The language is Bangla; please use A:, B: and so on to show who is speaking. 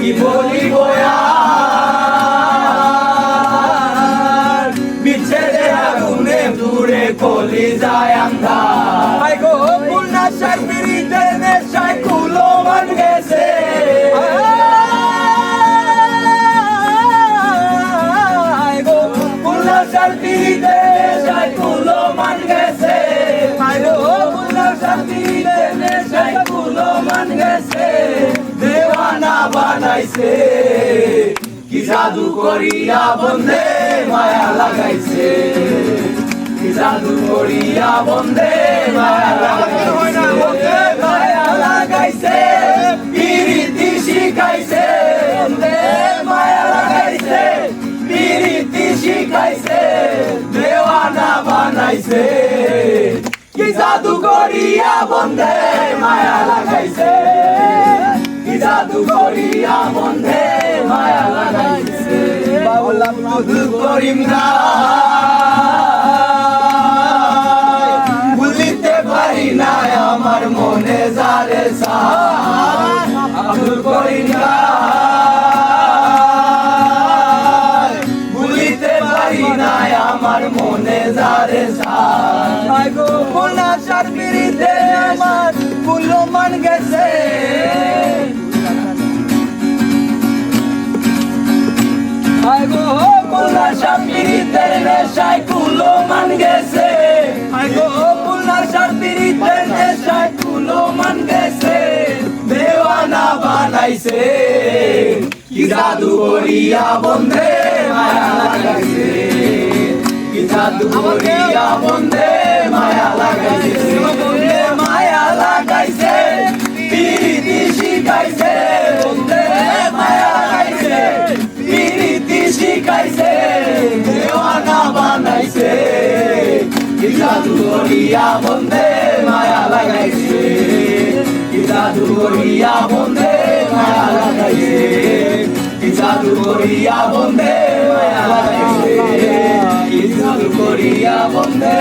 A: কি বলিব আর বিচ্ছেদের আগুনে পুড়ে কলিজায় আন্ধার আই গো পুনাশার পিড়িতে নেশায় কুলো মান গেছে আই গো পুনাশার পিড়িতে নেশায় কুলো মান গেছে আই গো পুনাশার পিড়িতে নেশায় কুলো মান গেছে দেওয়ানা বানাইছে কি জাদু করিয়া বন্ধে মায়া লাগাইছে কি জাদু করিয়া বন্ধে মায়া লাগাইছে পিরিতি শিখাইছে বন্ধে মায়া লাগাইছে পিরিতি শিখাইছে দেওয়ানা বানাইছে কি জাদু করিয়া বন্ধে মায়া লাগাইছে কি জাদু করিয়া বন্ধে মায়া লাগাইছে বাউলা মধু করিম না ভুলিতে পারি না আমার মনে যারে আব্দুল করিম না ভুলিতে পারি না আমার মনে যারে আই গো পুনাশার পিড়িতে আমার কুলো মান গেছে আই গো পুনাশার পিড়িতে নেশায় কুলো মান গেছে আই গো পুনাশার পিড়িতে নেশায় কুলো মান গেছে দেওয়ানা বানাইছে কি জাদু করিয়া বন্ধে মায়া লাগাইছে কি জাদু করিয়া বন্ধে মায়া লাগাইছে বন্ধে মায়া লাগাইছে পিরিতি শিখাইছে বন্ধে মায়া লাগাইছে পিরিতি শিখাইছে দেওয়ানা বানাইছে কি জাদু করিয়া বন্ধে মায়া লাগাইছে কি জাদু করিয়া বন্ধে মায়া লাগাইছে কি জাদু করিয়া বন্ধে মায়া লাগাইছে কি জাদু করিয়া বন্ধে